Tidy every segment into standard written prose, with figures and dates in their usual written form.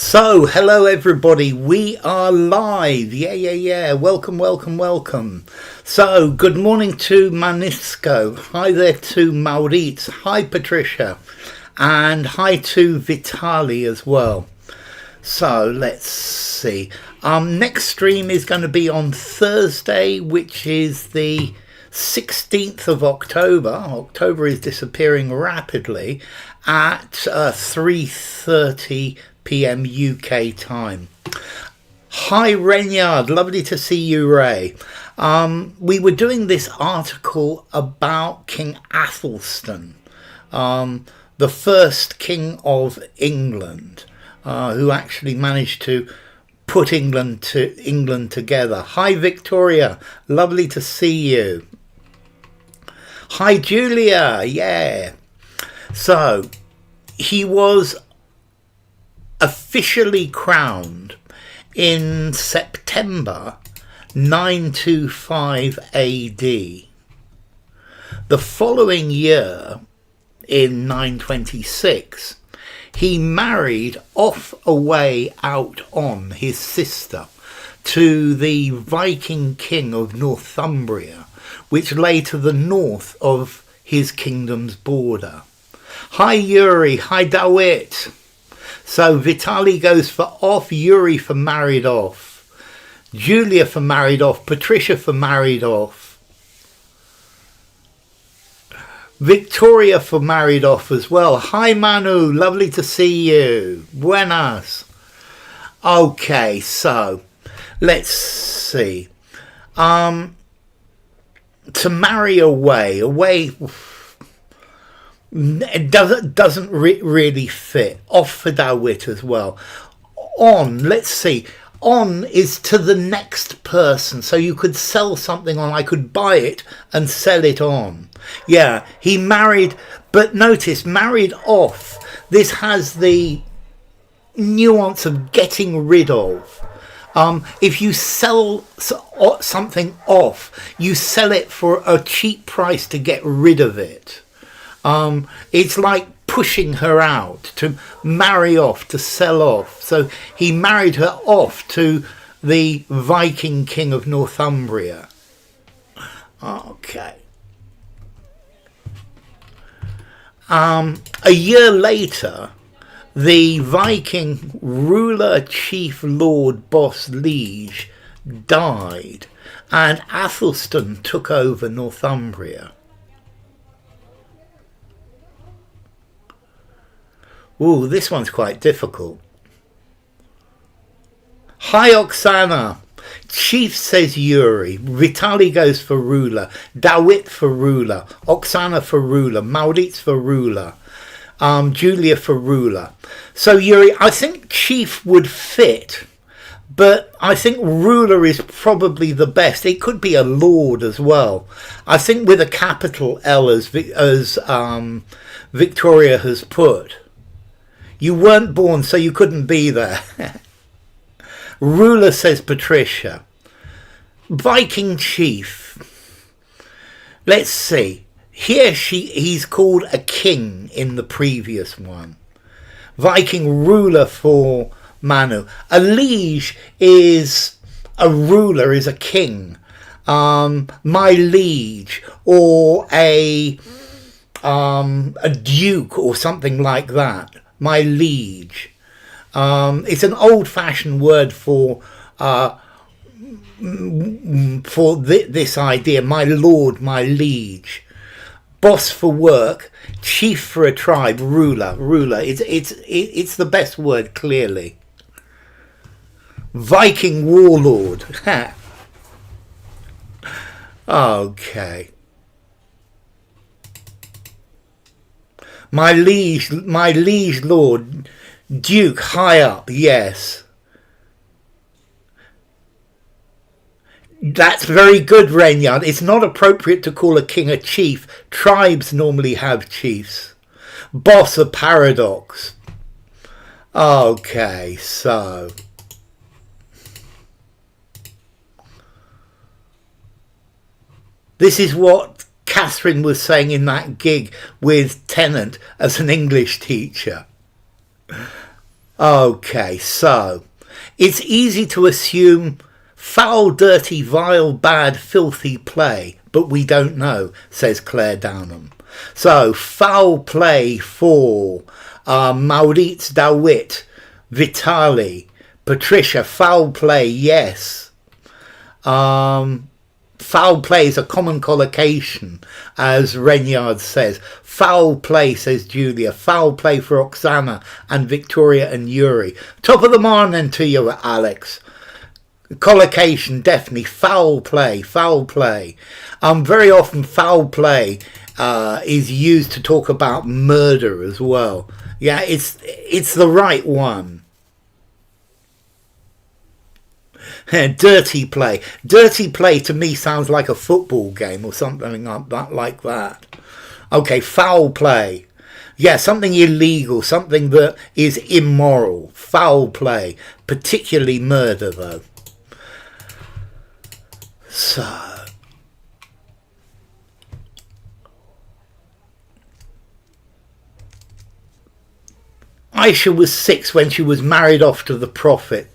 So, hello everybody, we are live, yeah, welcome. So, good morning to Manisco, hi there to Maurits, hi Patricia, and hi to Vitali as well. So, let's see, next stream is going to be on Thursday, which is the 16th of October. October is disappearing rapidly at 3:30 p.m. UK time. Hi Reynard, lovely to see you, Ray. We were doing this article about King Æthelstan, the first king of England, who actually managed to put England together. Hi Victoria, lovely to see you. Hi Julia, yeah. So he was officially crowned in September 925 AD. The following year, in 926, he married off away out on his sister to the Viking king of Northumbria, which lay to the north of his kingdom's border. Hi Yuri, hi Dawit. So Vitali goes for off, Yuri for married off, Julia for married off, Patricia for married off, Victoria for married off as well. Hi Manu, lovely to see you. Buenas. Okay, so let's see. To marry away. It doesn't really fit. Off for Dawit as well. On, let's see. On is to the next person. So you could sell something on. I could buy it and sell it on. Yeah, he married, but notice, married off. This has the nuance of getting rid of. If you sell something off, you sell it for a cheap price to get rid of it. It's like pushing her out, to marry off, to sell off. So he married her off to the Viking king of Northumbria. Okay. A year later, the Viking ruler, chief, lord, boss, liege died, and Æthelstan took over Northumbria. Ooh, this one's quite difficult. Hi, Oksana. Chief says Yuri. Vitali goes for ruler. Dawit for ruler. Oksana for ruler. Maurits for ruler. Julia for ruler. So Yuri, I think chief would fit, but I think ruler is probably the best. It could be a lord as well. I think with a capital L, as Victoria has put. You weren't born, so you couldn't be there. Ruler, says Patricia. Viking chief. Let's see. Here he's called a king in the previous one. Viking ruler for Manu. A liege is a ruler, is a king. My liege, or a duke or something like that. My liege. It's an old-fashioned word for this idea. My lord, my liege. Boss for work, chief for a tribe, ruler. It's the best word, clearly. Viking warlord. Okay. My liege lord, duke, high up, yes. That's very good, Reynard. It's not appropriate to call a king a chief. Tribes normally have chiefs. Boss, a paradox. Okay, so. This is what Catherine was saying in that gig with Tennant as an English teacher. Okay, so it's easy to assume foul, dirty, vile, bad, filthy play, but we don't know, says Clare Downham. So foul play for Maurits, Dawit, Vitali, Patricia. Foul play, yes. Foul play is a common collocation, as Renyard says. Foul play, says Julia. Foul play for Oksana and Victoria and Yuri. Top of the morning to you, Alex. Collocation, definitely. Foul play, foul play. Very often foul play is used to talk about murder as well. Yeah, it's the right one. Dirty play. Dirty play to me sounds like a football game or something like that. Okay, foul play. Yeah, something illegal, something that is immoral. Foul play. Particularly murder, though. So... Aisha was 6 when she was married off to the Prophet,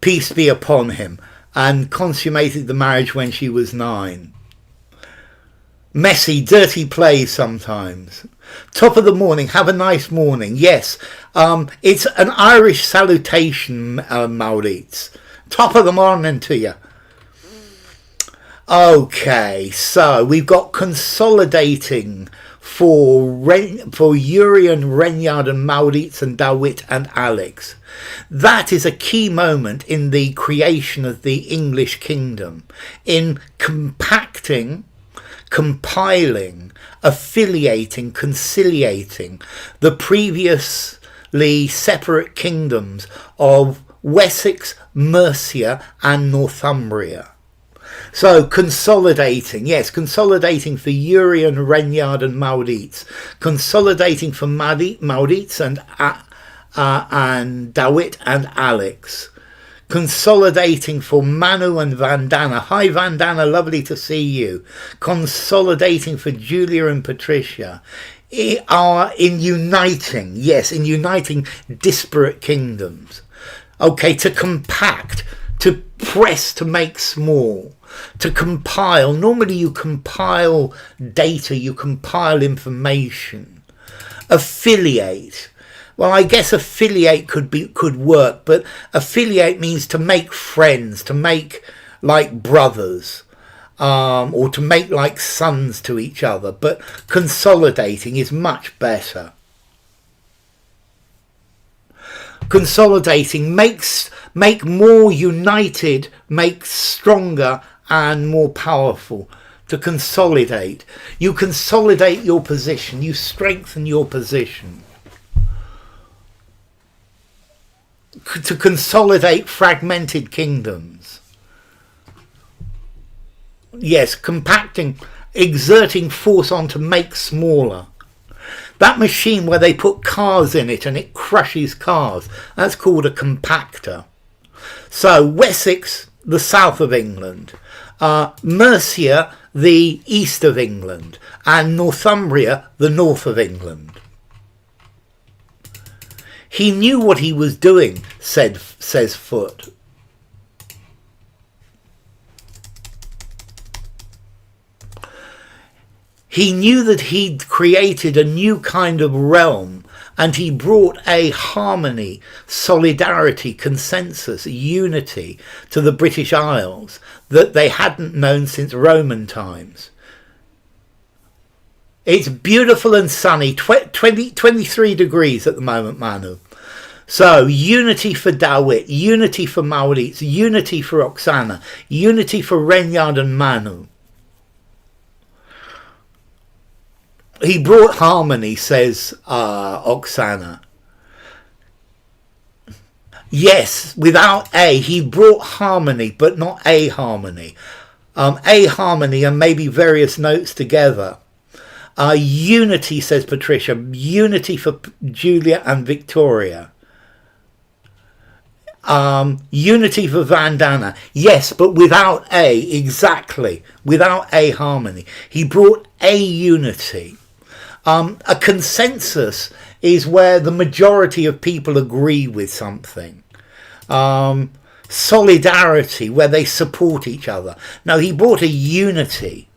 peace be upon him, and consummated the marriage when she was 9. Messy, dirty play sometimes. Top of the morning, have a nice morning. Yes, it's an Irish salutation, Maurits. Top of the morning to you. Okay, so we've got consolidating for Yuri and Renyard and Maurits and Dawit and Alex. That is a key moment in the creation of the English kingdom, in compacting, compiling, affiliating, conciliating the previously separate kingdoms of Wessex, Mercia and Northumbria. So consolidating, yes, consolidating for Yuri and Renyard and Maurits, consolidating for Maurits and Dawit and Alex, consolidating for Manu and Vandana. Hi Vandana, lovely to see you. Consolidating for Julia and Patricia. In uniting, yes, in uniting disparate kingdoms. Okay, to compact, to press, to make small. To compile, normally you compile data, you compile information. Affiliate, well, I guess affiliate could work, but affiliate means to make friends, to make like brothers, or to make like sons to each other. But consolidating is much better. Consolidating make more united, make stronger and more powerful. To consolidate, you consolidate your position, you strengthen your position. To consolidate fragmented kingdoms. Yes, compacting, exerting force on to make smaller. That machine where they put cars in it and it crushes cars, that's called a compactor. So Wessex, the south of England, Mercia, the east of England, and Northumbria, the north of England. He knew what he was doing, says Foote. He knew that he'd created a new kind of realm, and he brought a harmony, solidarity, consensus, unity to the British Isles that they hadn't known since Roman times. It's beautiful and sunny, 23 degrees at the moment, Manu. So, unity for Dawit, unity for Maurits, unity for Oksana, unity for Renyard and Manu. He brought harmony, says Oksana. Yes, without A, he brought harmony, but not a harmony. A harmony and maybe various notes together. Unity, says Patricia. Unity for Julia and Victoria. Unity for Vandana. Yes, but without A, exactly. Without a harmony. He brought a unity. A consensus is where the majority of people agree with something. Solidarity, where they support each other. Now, he brought a unity,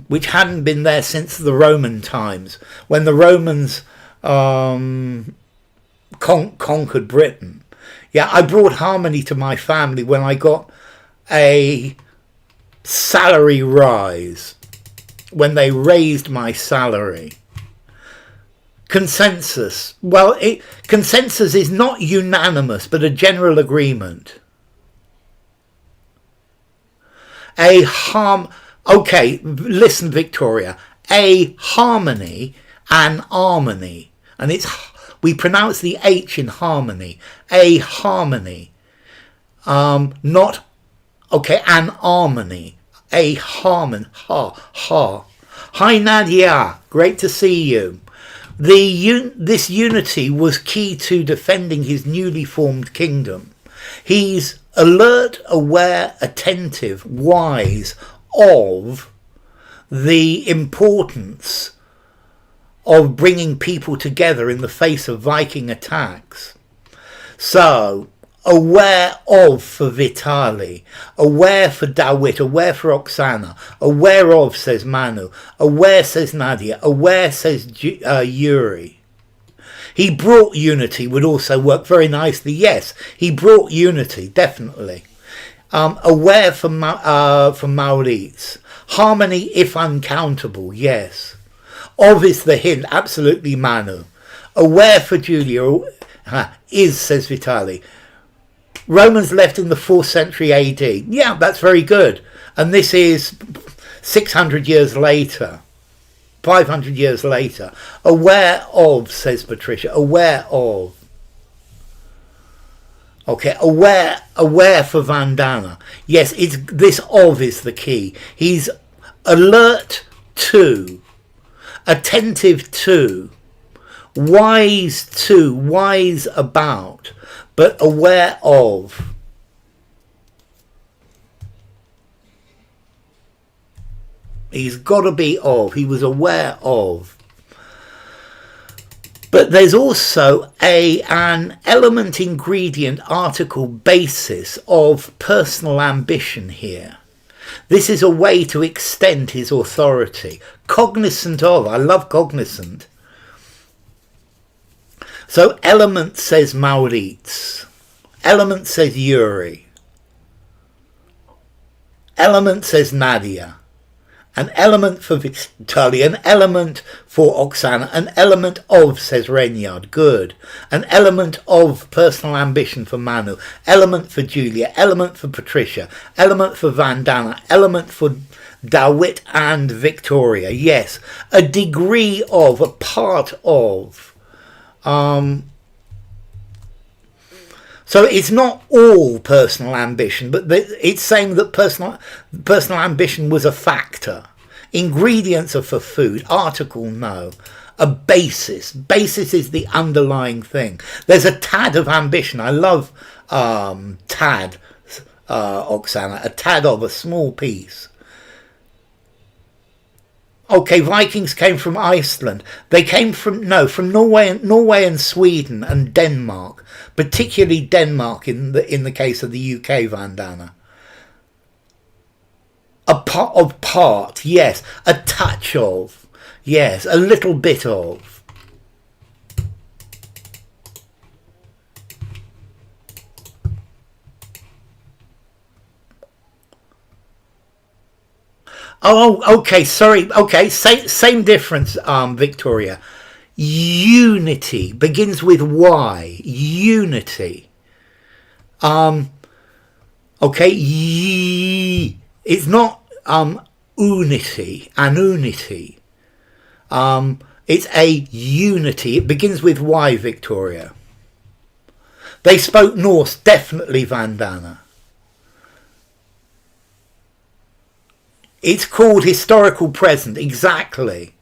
which hadn't been there since the Roman times, when the Romans conquered Britain. Yeah, I brought harmony to my family when I got a salary rise, when they raised my salary. Consensus. Well, consensus is not unanimous, but a general agreement. Okay, listen, Victoria. A harmony, an harmony, and we pronounce the H in harmony. A harmony, not okay. An harmony, a harmon. Hi Nadia, great to see you. This unity was key to defending his newly formed kingdom. He's alert, aware, attentive, wise of the importance of bringing people together in the face of Viking attacks. So, aware of for Vitali, aware for Dawit, aware for Oksana, aware of, says Manu, aware, says Nadia, aware, says Yuri. He brought unity would also work very nicely. Yes, he brought unity, definitely. Aware for Maurits. Harmony if uncountable, yes. Of is the hint, absolutely Manu. Aware for Julia, is, says Vitali. Romans left in the 4th century AD. Yeah, that's very good. And this is 600 years later. 500 years later. Aware of, says Patricia. Aware of. Okay, aware for Vandana. Yes, this of is the key. He's alert to, attentive to, wise about, but aware of. He's got to be of. He was aware of. But there's also an element, ingredient, article, basis of personal ambition here. This is a way to extend his authority. Cognizant of. I love cognizant. So element says Maurits. Element says Yuri. Element says Nadia. An element for Vitaly, an element for Oksana, an element of, says Renyard, good. An element of personal ambition for Manu, element for Julia, element for Patricia, element for Vandana, element for Dawit and Victoria, yes. A degree of, a part of. So it's not all personal ambition, but it's saying that personal ambition was a factor. Ingredients are for food. Article, no. A basis. Basis is the underlying thing. There's a tad of ambition. I love tad, Oksana. A tad of, a small piece. Okay, Vikings came from Iceland. They came from Norway and Sweden and Denmark, particularly Denmark in the case of the UK, Vandana. A part, yes. A touch of, yes. A little bit of. Oh, okay, sorry. Okay, same difference, Victoria. Unity begins with Y. Unity. Okay, it's not unity, an unity. It's a unity. It begins with Y, Victoria. They spoke Norse, definitely, Vandana. It's called historical present, exactly.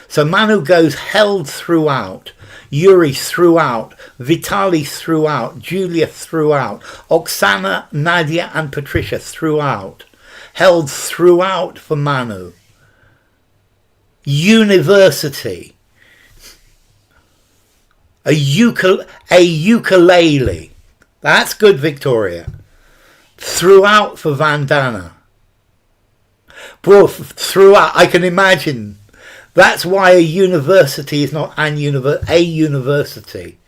So Manu goes held throughout, Yuri throughout, Vitali throughout, Julia throughout, Oksana, Nadia and Patricia throughout. Held throughout for Manu. university, a ukulele. That's good, Victoria. Throughout for Vandana. Well, throughout, I can imagine. That's why a university is not a university.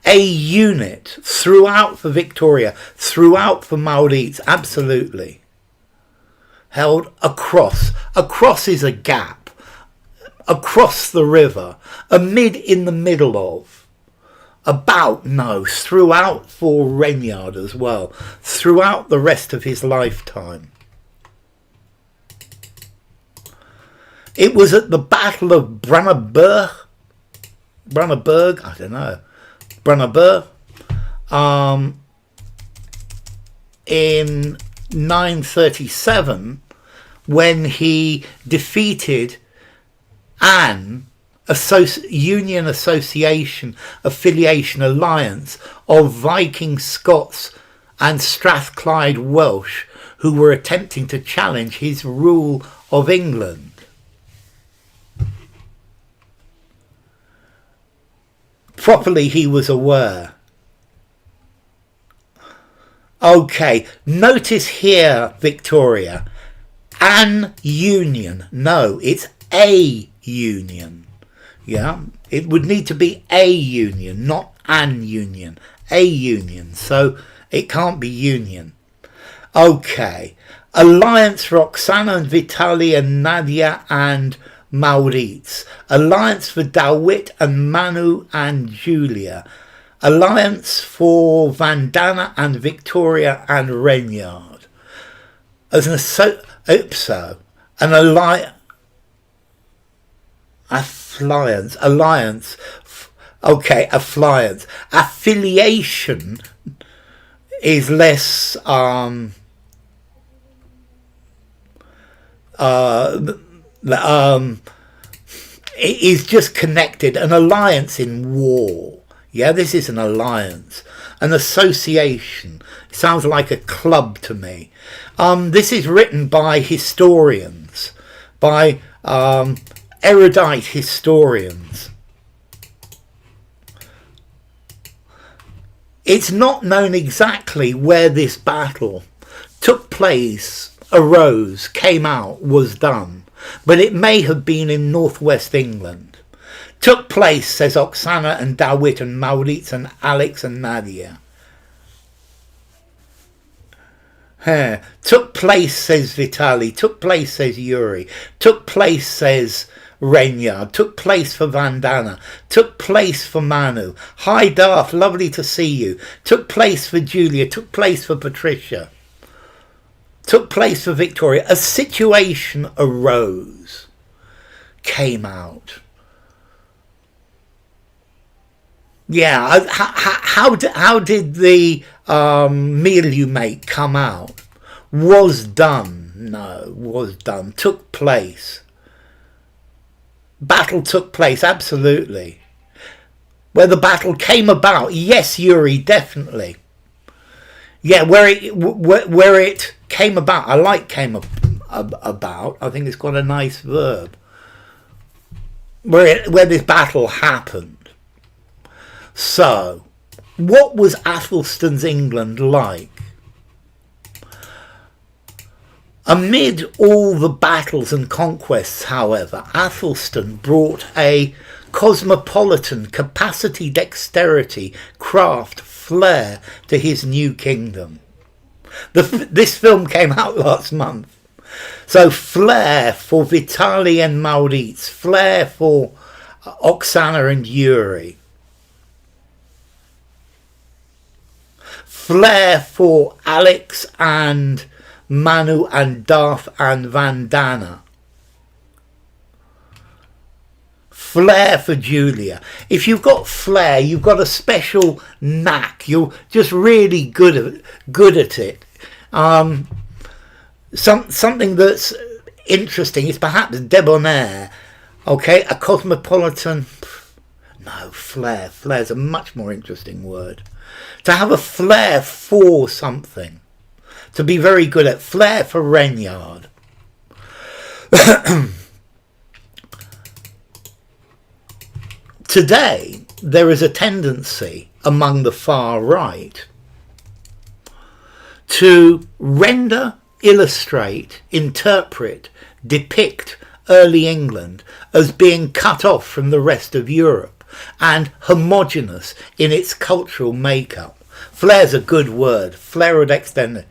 A unit. Throughout for Victoria. Throughout for Maurits. Absolutely. Held across. Across is a gap. Across the river. Amid, in the middle of. About, no. Throughout for Reynard as well. Throughout the rest of his lifetime. It was at the Battle of Brandenburg, I don't know, Brandenburg, in 937, when he defeated an union association, affiliation, alliance of Viking Scots and Strathclyde Welsh, who were attempting to challenge his rule of England. Properly he was aware. Okay, notice here, Victoria, an union. No, it's a union. Yeah, it would need to be a union, not an union. A union, so it can't be union. Okay, alliance for Oksana and Vitaly and Nadia and Maurits. Alliance for Dawit and Manu and Julia. Alliance for Vandana and Victoria and Reynard. As an ipso, an alliance, okay, affiliance. Affiliation is less it is just connected. An alliance in war. Yeah, this is an alliance. An association. It sounds like a club to me. This is written by historians, by erudite historians. It's not known exactly where this battle took place, arose, came out, was done, but it may have been in northwest England. Took place, says Oksana and Dawit and Maurits and Alex and Nadia. Took place, says Vitaly. Took place, says Yuri. Took place, says Reynard. Took place for Vandana. Took place for Manu. Hi Darth, lovely to see you. Took place for Julia. Took place for Patricia. Took place for Victoria. A situation arose. Came out. Yeah, how did the meal you make come out? Was done. No, was done. Took place. Battle took place, absolutely. Where the battle came about, yes, Yuri, definitely. Yeah, where it came about. I like came about. I think it's got a nice verb. Where this battle happened. So, what was Æthelstan's England like? Amid all the battles and conquests, however, Æthelstan brought a cosmopolitan capacity, dexterity, craft, flair to his new kingdom. This film came out last month. So flair for Vitaly and Maurits, flair for Oksana and Yuri. Flair for Alex and Manu and Darth and Vandana. Flair for Julia. If you've got flair, you've got a special knack. You're just really good at it. Something that's interesting is perhaps debonair. Okay, a cosmopolitan. No, flair. Flair's a much more interesting word. To have a flair for something. To be very good at. Flair for Reynard. Today, there is a tendency among the far right to render, illustrate, interpret, depict early England as being cut off from the rest of Europe and homogeneous in its cultural makeup. Flair's a good word. Flair would extend it.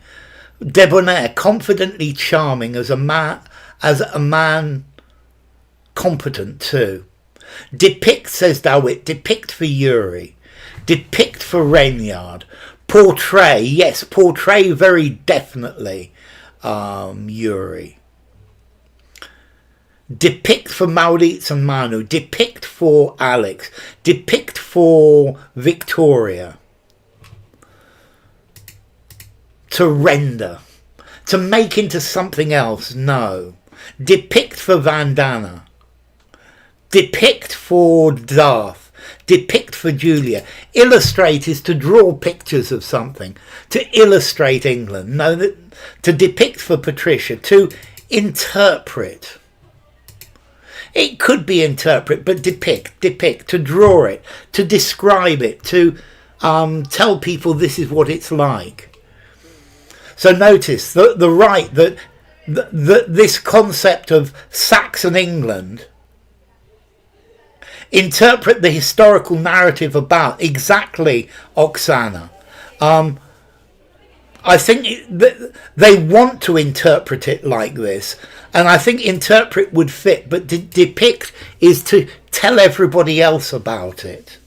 Debonair, confidently charming as a man competent too. Depict, says Dawit, depict for Uri. Depict for Reynard. Portray, yes, portray very definitely Uri. Depict for Maurits and Manu. Depict for Alex. Depict for Victoria. To render. To make into something else, no. Depict for Vandana. Depict for Darth. Depict for Julia. Illustrate is to draw pictures of something. To illustrate England. No, to depict for Patricia. To interpret. It could be interpret, but depict, to draw it, to describe it, to tell people this is what it's like. So notice the right that this concept of Saxon England, interpret the historical narrative about exactly Oksana. I think they want to interpret it like this, and I think interpret would fit, but depict is to tell everybody else about it.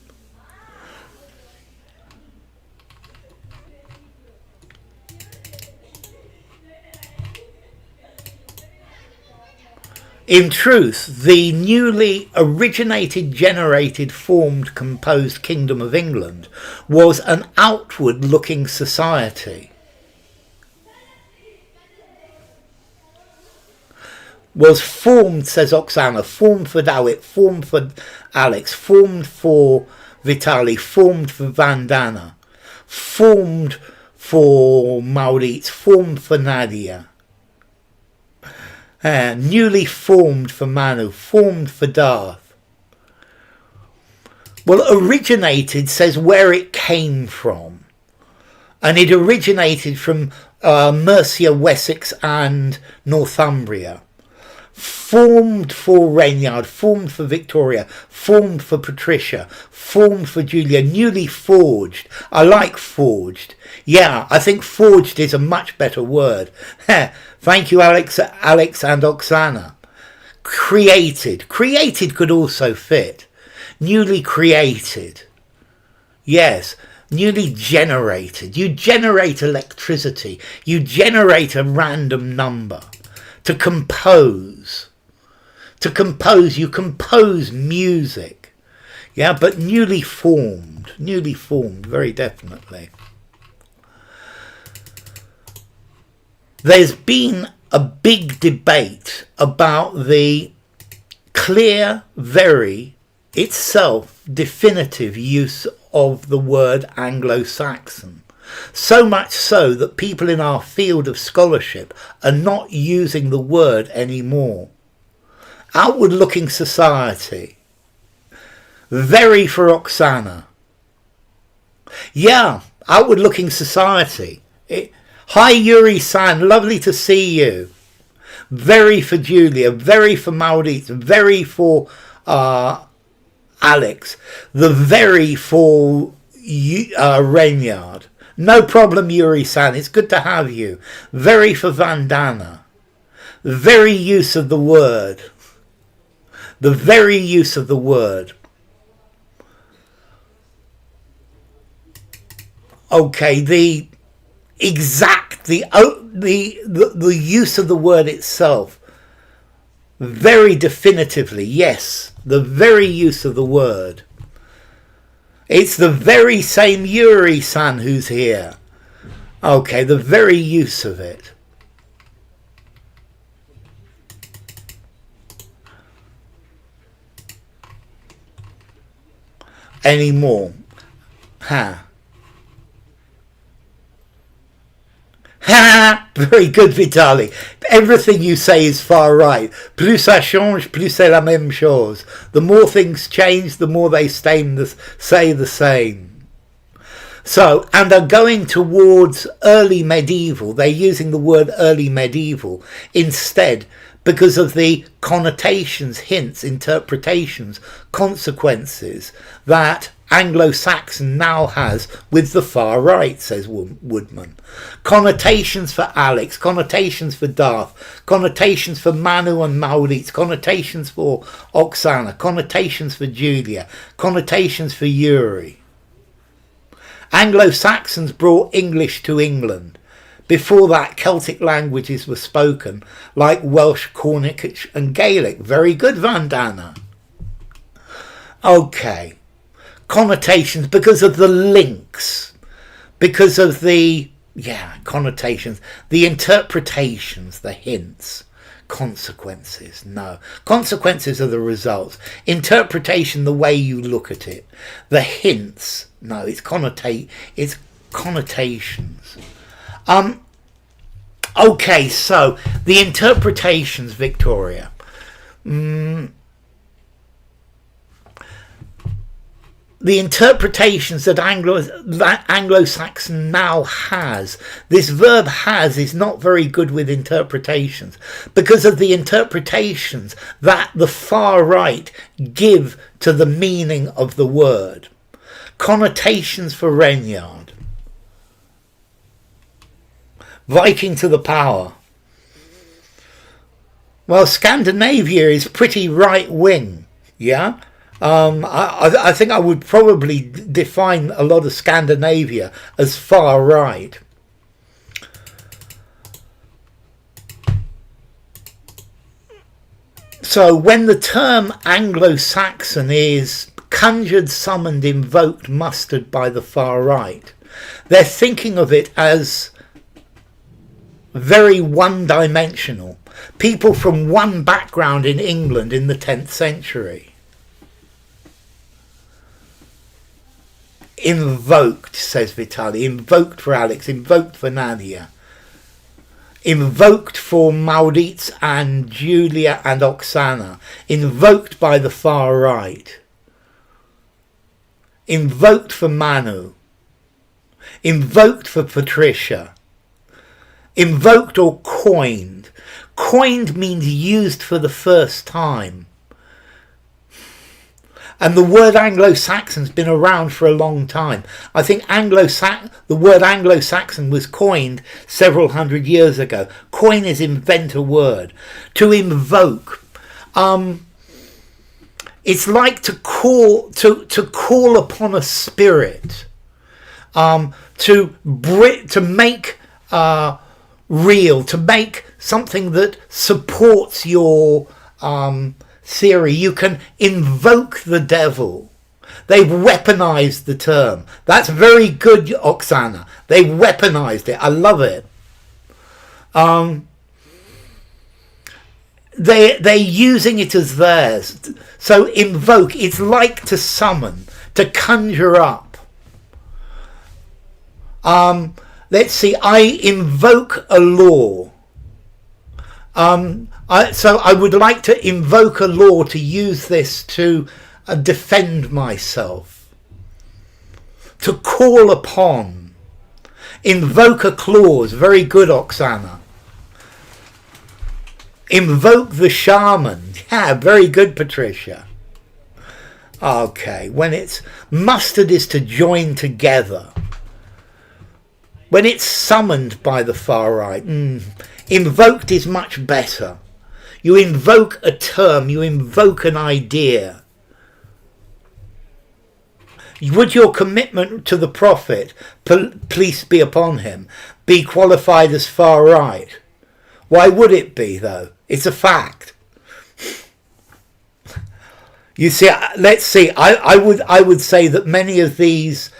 In truth, the newly originated, generated, formed, composed Kingdom of England was an outward-looking society. Was formed, says Oksana, formed for Dawit, formed for Alex, formed for Vitali, formed for Vandana, formed for Maurits, formed for Nadia. Newly formed for Manu, formed for Darth. Well, originated says where it came from. And it originated from Mercia, Wessex and Northumbria. Formed for Reynard, formed for Victoria, formed for Patricia, formed for Julia, newly forged. I like forged. Yeah, I think forged is a much better word. Thank you, Alex and Oksana. Created. Created could also fit. Newly created. Yes, newly generated. You generate electricity. You generate a random number. To compose. To compose, you compose music. Yeah, but newly formed. Newly formed, very definitely. There's been a big debate about the clear, very, itself definitive use of the word Anglo-Saxon. So much so that people in our field of scholarship are not using the word anymore. Outward-looking society. Very for Oksana. Yeah, outward-looking society. Hi Yuri-san, lovely to see you. Very for Julia, very for Maurits, very for Alex. The very for Reynard. No problem, Yuri-san. It's good to have you. Very for Vandana. The very use of the word. The very use of the word. Okay, the exact, the use of the word itself. Very definitively, yes. The very use of the word. It's the very same Yuri-san who's here. Okay, the very use of it. Any more? Very good, Vitaly. Everything you say is far right. Plus ça change, plus c'est la même chose. The more things change, the more they say the same. So, and are going towards early medieval. They're using the word early medieval instead because of the connotations, hints, interpretations, consequences that Anglo-Saxon now has with the far right, says Woodman. Connotations for Alex, connotations for Darth, connotations for Manu and Maurits, connotations for Oksana, connotations for Julia, connotations for Yuri. Anglo-Saxons brought English to England. Before that, Celtic languages were spoken, like Welsh, Cornish and Gaelic. Very good, Vandana. Okay. Connotations, because of the links, because of the, connotations, the interpretations, the hints. Consequences, no. Consequences are the results. Interpretation, the way you look at it. The hints, no, it's connotations. Okay, so the interpretations, Victoria. The interpretations that Anglo-Saxon now has, this verb has is not very good with interpretations because of the interpretations that the far right give to the meaning of the word. Connotations for Renyard. Viking to the power. Well, Scandinavia is pretty right-wing, yeah? I think I would probably define a lot of Scandinavia as far right. So when the term Anglo-Saxon is conjured, summoned, invoked, mustered by the far right, they're thinking of it as very one-dimensional. People from one background in England in the 10th century. Invoked, says Vitaly. Invoked for Alex. Invoked for Nadia. Invoked for Maurits and Julia and Oksana. Invoked by the far right. Invoked for Manu. Invoked for Patricia. Invoked or coined. Coined means used for the first time. And the word Anglo-Saxon's been around for a long time. I think the word Anglo-Saxon was coined several hundred years ago. Coin is invent a word. To invoke. It's like to call upon a spirit. To make real. To make something that supports your theory. You can invoke the devil. They've weaponized the term. That's very good, Oksana. They weaponized it. I love it. They're using it as theirs. So invoke, it's like to summon, to conjure up. Let's see, I invoke a law. So I would like to invoke a law to use this to defend myself. To call upon. Invoke a clause. Very good, Oksana. Invoke the shaman. Yeah, very good, Patricia. Okay, when it's mustered is to join together. When it's summoned by the far right, invoked is much better. You invoke a term, you invoke an idea. Would your commitment to the Prophet, peace be upon him, be qualified as far right? Why would it be, though? It's a fact. You see, let's see. I would say that many of these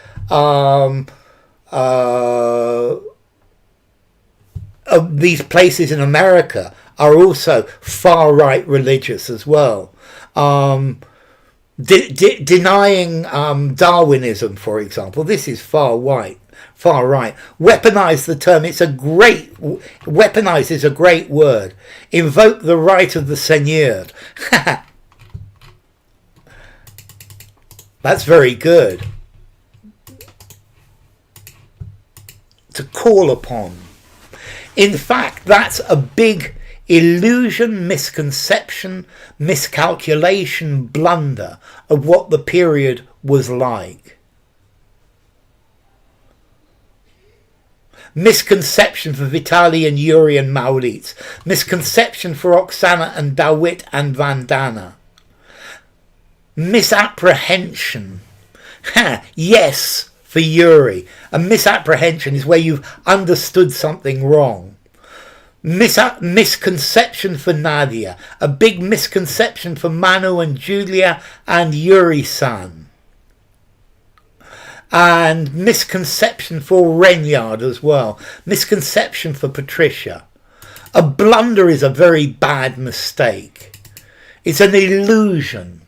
places in America are also far right religious as well. Denying Darwinism, for example, this is far right. far right. Weaponize the term. It's a great, weaponize is a great word. Invoke the right of the seigneur. That's very good. To call upon. In fact, that's a big illusion, misconception, miscalculation, blunder of what the period was like. Misconception for Vitali and Yuri and Maurits. Misconception for Oksana and Dawit and Vandana. Misapprehension. Yes, for Yuri. A misapprehension is where you've understood something wrong. Misconception for Nadia. A big misconception for Manu and Julia and Yuri-san. And misconception for Renyard as well. Misconception for Patricia. A blunder is a very bad mistake. It's an illusion.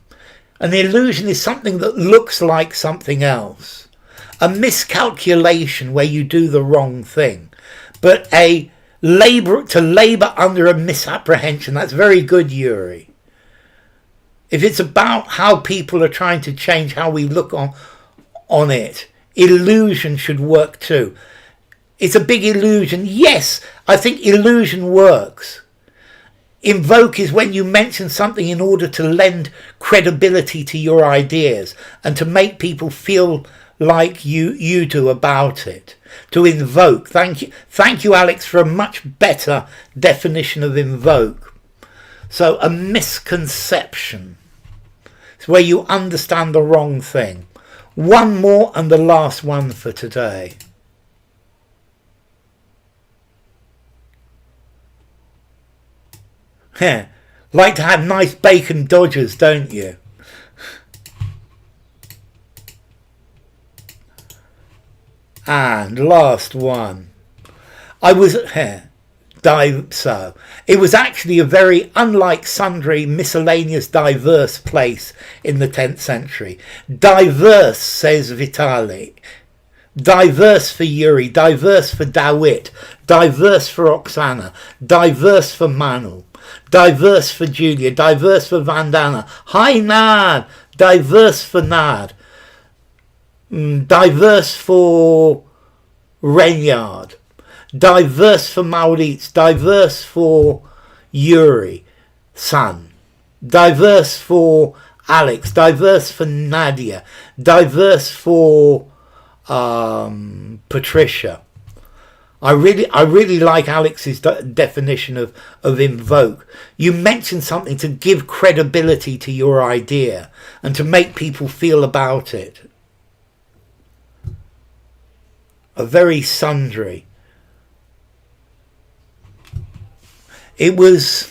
An illusion is something that looks like something else. A miscalculation where you do the wrong thing. But to labour under a misapprehension, that's very good, Yuri. If it's about how people are trying to change how we look on it, illusion should work too. It's a big illusion. Yes, I think illusion works. Invoke is when you mention something in order to lend credibility to your ideas and to make people feel like you do about it. To invoke. Thank you, Alex, for a much better definition of invoke. So a misconception. It's where you understand the wrong thing. One more and the last one for today. Like to have nice bacon dodgers, don't you? And last one. It was actually a very unlike sundry, miscellaneous, diverse place in the 10th century. Diverse, says Vitali. Diverse for Yuri, diverse for Dawit, diverse for Oksana, diverse for Manu, diverse for Julia, diverse for Vandana. Hi Nad, diverse for Nad, diverse for Renyard, diverse for Maurits, diverse for Yuri, son, diverse for Alex, diverse for Nadia, diverse for Patricia. I really like Alex's definition of invoke. You mention something to give credibility to your idea and to make people feel about it. A very sundry. It was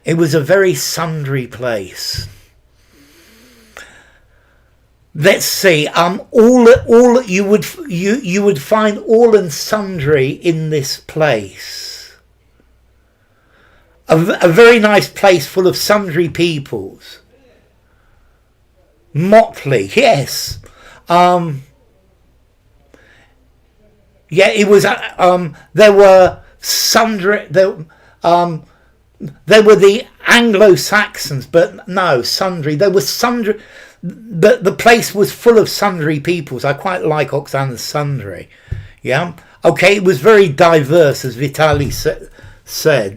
a very sundry place. Let's see. All you would find all and sundry in this place. A very nice place full of sundry peoples. Motley, yes. Yeah, it was. There were sundry. There were the Anglo-Saxons, but no, sundry. There was sundry. The place was full of sundry peoples. I quite like Oksana's sundry. Yeah. Okay, it was very diverse, as Vitali said.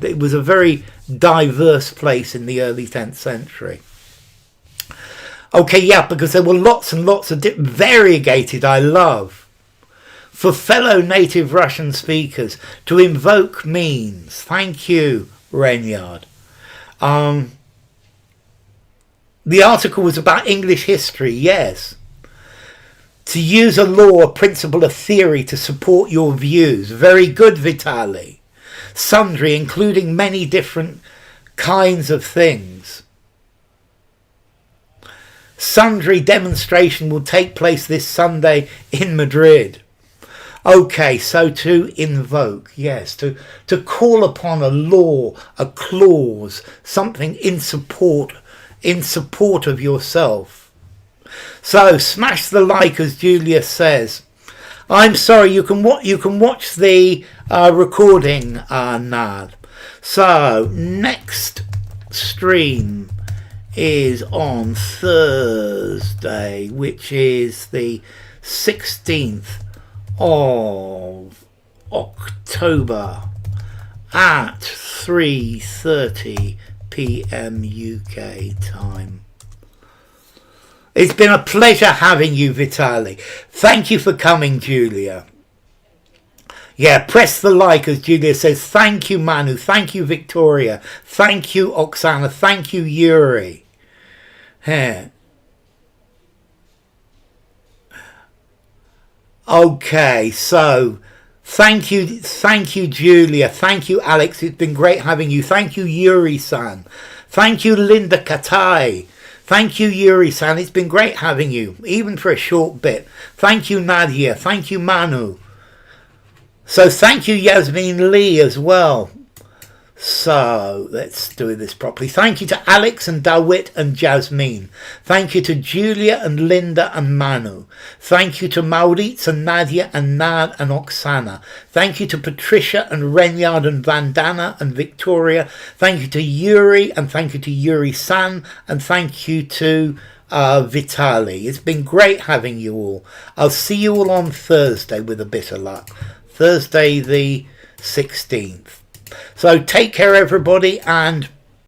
It was a very diverse place in the early 10th century. Okay, yeah, because there were lots and lots of variegated, I love. For fellow native Russian speakers, to invoke means. Thank you, Renyard. The article was about English history, yes. To use a law, a principle, a theory to support your views. Very good, Vitali. Sundry, including many different kinds of things. Sundry demonstration will take place this Sunday in Madrid. Okay, so to invoke, yes, to call upon a law, a clause, something in support of yourself. So smash the like, as Julia says. I'm sorry, you can watch the recording, Nad. So next stream is on Thursday, which is the 16th of October at 3:30 p.m. UK time. It's been a pleasure having you, Vitaly. Thank you for coming, Julia. Yeah, press the like, as Julia says. Thank you, Manu. Thank you, Victoria. Thank you, Oksana. Thank you, Yuri. Yeah. Okay, so thank you, Julia. Thank you, Alex. It's been great having you. Thank you, Yuri-san. Thank you, Linda Katai. Thank you, Yuri-san. It's been great having you, even for a short bit. Thank you, Nadia. Thank you, Manu. So thank you, Yasmin Lee, as well. So let's do this properly. Thank you to Alex and Dawit and Jasmine. Thank you to Julia and Linda and Manu. Thank you to Maurits and Nadia and Nad and Oksana. Thank you to Patricia and Renyard and Vandana and Victoria. Thank you to Yuri, and thank you to Yuri-san, and thank you to Vitaly. It's been great having you all. I'll see you all on Thursday with a bit of luck. Thursday the 16th. So take care, everybody, and